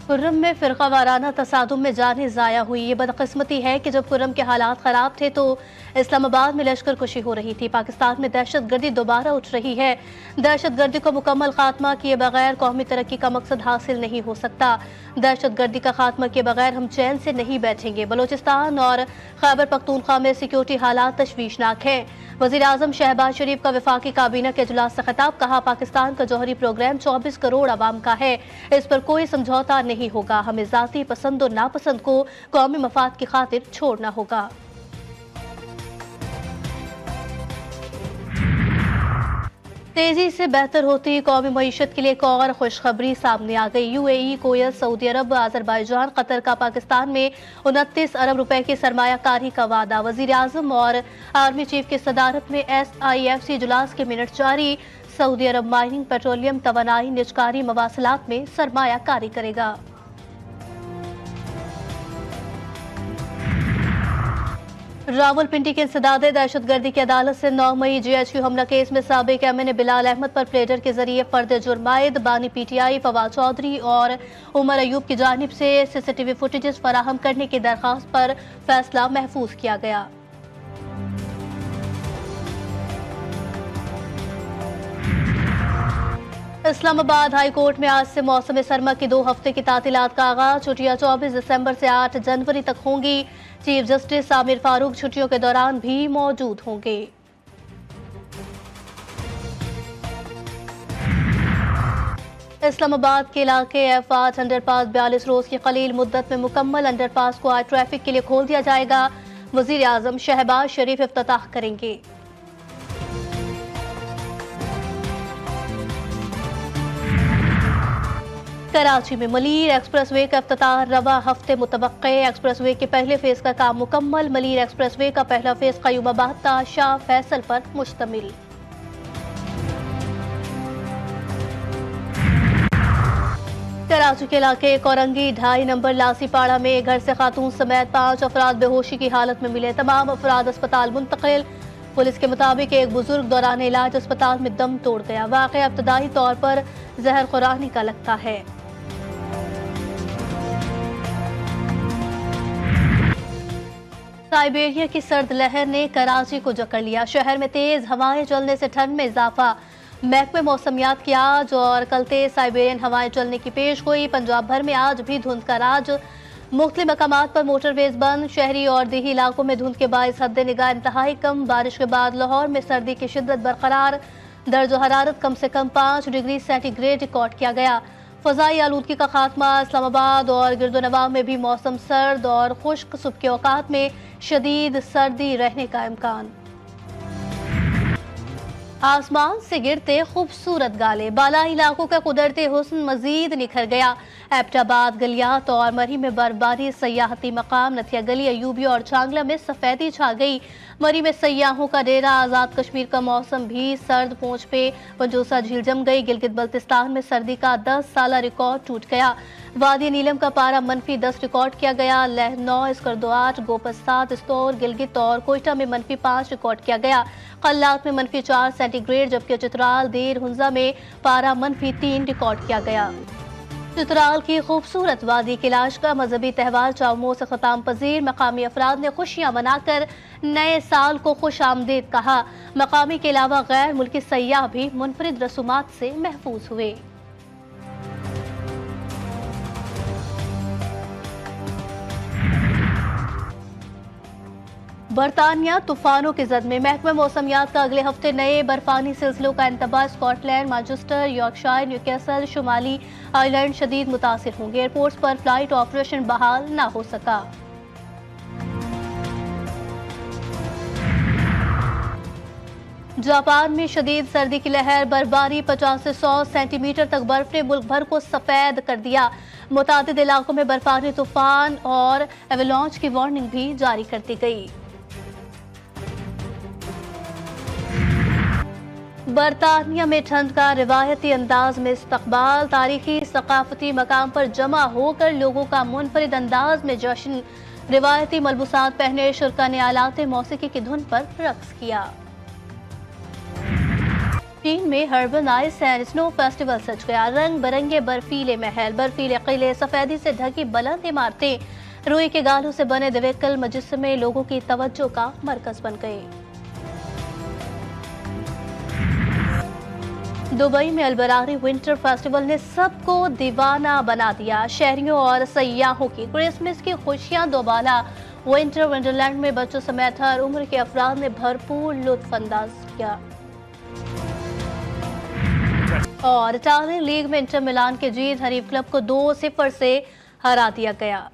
खुर्रम में फिरका वाराना तसादुम में जानें ज़ाया हुई। ये बदकिस्मती है कि जब खुर्रम के हालात ख़राब थे तो इस्लामाबाद में लश्कर कुशी हो रही थी। पाकिस्तान में दहशत गर्दी दोबारा उठ रही है। दहशत गर्दी को मुकम्मल खात्मा किए बगैर कौमी तरक्की का मकसद हासिल नहीं हो सकता। दहशत गर्दी का खात्मा किए बगैर हम चैन से नहीं बैठेंगे। बलोचिस्तान और खैबर पख्तूनख्वा में सिक्योरिटी हालात तशवीशनाक है। वज़ीर आज़म शहबाज शरीफ का वफाकी काबीना के इजलास से खिताब। कहा, पाकिस्तान का जौहरी प्रोग्राम 24 करोड़ आवाम का है, इस पर कोई समझौता नहीं होगा। हमें जाती पसंद और नापसंद को कौमी मफाद की खातिर छोड़ना होगा। तेजी से बेहतर होती कौमी मईशत के लिए एक और खुशखबरी सामने आ गई। यूएई, कुवैत, सऊदी अरब, अजरबैजान, कतर का पाकिस्तान में 29 अरब रुपए की सरमायाकारी का वादा। वजीर आजम और आर्मी चीफ की सदारत में SIFC इजलास के मिनट जारी। सऊदी अरब माइनिंग, पेट्रोलियम, तवानाई, निजकारी मवासलात में सरमायाकारी करेगा। रावलपिंडी के इंसदादे दहशतगर्दी की अदालत से 9 मई GHQ हमला केस में साबिक MNA बिलाल अहमद पर प्लेडर के जरिए फर्द जुर्म आयद। बानी PTI फवाद चौधरी और उमर अयूब की जानिब से CCTV फुटेजेस फराहम करने की दरख्वास्त पर फैसला महफूज किया गया। इस्लामाबाद हाई कोर्ट में आज से मौसम सरमा की 2 हफ्ते की तातीलात का आगाज। छुट्टियां 24 दिसंबर से 8 जनवरी तक होंगी। चीफ जस्टिस आमिर फारूक छुट्टियों के दौरान भी मौजूद होंगे। इस्लामाबाद के इलाके F8 अंडरपास 42 रोज की कलील मुद्दत में मुकम्मल। अंडरपास को आज ट्रैफिक के लिए खोल दिया जाएगा। वजीर आजम शहबाज शरीफ इफ्तिताह करेंगे। कराची में मलीर एक्सप्रेसवे का इफ्तिताह रवा हफ्ते मुतवक्के। एक्सप्रेसवे के पहले फेज का काम मुकम्मल। मलीर एक्सप्रेसवे का पहला फेज क़यूमाबाद ता शाह फैसल पर मुश्तमिल। कराची के इलाके कोरंगी 2.5 नंबर लासीपाड़ा में घर से खातून समेत 5 अफराद बेहोशी की हालत में मिले। तमाम अफराद अस्पताल मुंतकिल। पुलिस के मुताबिक एक बुजुर्ग दौरान इलाज अस्पताल में दम तोड़ गया। वाक़या इब्तदाई तौर पर जहर खुरानी का लगता है। साइबेरिया की सर्द लहर ने कराची को जकड़ लिया। शहर में तेज हवाएं चलने से ठंड में इजाफा। महकमे मौसमियात की आज और कल तेज साइबेरियन हवाएं चलने की पेश गोई। पंजाब भर में आज भी धुंध का राज। मुख्तलिफ मकामात पर मोटरवेज बंद। शहरी और देही इलाकों में धुंध के बायस हद निगाह इंतहाई कम। बारिश के बाद लाहौर में सर्दी की शिद्दत बरकरार। दर्ज हरारत कम से कम 5 डिग्री सेंटीग्रेड रिकॉर्ड किया गया। फ़ज़ाई आलूदगी का खात्मा। इस्लामाबाद और गिरदोनवाब में भी मौसम सर्द और खुश्क। सुबह के औकात में शदीद सर्दी रहने का इम्कान। आसमान से गिरते खूबसूरत गाले। बालाई इलाकों का कुदरती हुस्न मजीद निखर गया। एबटाबाद, गलियात और मरी में बर्फबारी। सयाहती मकाम नथिया गली, अयूबिया और चांगला में सफेदी छा गई। मरी में सयाहों का डेरा। आज़ाद कश्मीर का मौसम भी सर्द पहुंच पे। पंजोसा झील जम गई। गिलगित बल्तिस्तान में सर्दी का 10 साला रिकॉर्ड टूट गया। वादी नीलम का पारा -10 रिकॉर्ड किया गया। लह 9, स्कर्दो 8, गोपत 7, इस्तौर, गिलगित और कोयटा में -5 रिकॉर्ड किया गया। कल्लात में -4 सेंटीग्रेड, जबकि चित्राल, देर, हुंजा में पारा -3 रिकॉर्ड किया गया। चित्राल की खूबसूरत वादी कैलाश का मजहबी त्यौहार चावमो से खताम पजीर। मकामी अफराद ने खुशियां मनाकर नए साल को खुश आमदीद कहा। मकामी के अलावा गैर मुल्की सयाह भी मुनफरिद रसूमात से महफूज हुए। बरतानिया तूफानों की जद में। महकमा मौसमियात का अगले हफ्ते नए बर्फानी सिलसिलों का इंतबाह। स्कॉटलैंड, मैनचेस्टर, यॉर्कशायर, न्यूकैसल, शुमाली आयरलैंड शदीद मुतासिर होंगे। एयरपोर्ट्स पर फ्लाइट ऑपरेशन बहाल न हो सका। जापान में शदीद सर्दी की लहर। बर्फबारी 50 से 100 सेंटीमीटर तक बर्फ ने मुल्क भर को सफेद कर दिया। मुतादिद इलाकों में बर्फानी तूफान और एवलांच की वार्निंग भी जारी कर दी गई। बरतानिया में ठंड का रिवायती अंदाज में इस्तकबाल। तारीखी सकाफती मकाम पर जमा होकर लोगों का मुनफरिद अंदाज में जश्न। रिवायती मलबूसात पहने शुरका ने आलाते मौसीकी की धुन पर रक्स किया। चीन में हर्बन आइस एंड स्नो फेस्टिवल सज गया। रंग बिरंगे बर्फीले महल, बर्फीले किले, सफेदी से ढकी बुलंद इमारतें, रुई के गालों से बने दिवेकल मुजस्समे लोगों की तवज्जो का मरकज बन गए। दुबई में अलबरारी विंटर फेस्टिवल ने सबको दीवाना बना दिया। शहरियों और सयाहों की क्रिसमस की खुशियां दोबाला। विंटर वंडरलैंड में बच्चों समेत हर उम्र के अफराद ने भरपूर लुत्फ अंदाज किया। और इटालियन लीग में इंटर मिलान के जीत, हरीफ क्लब को 2-0 से हरा दिया गया।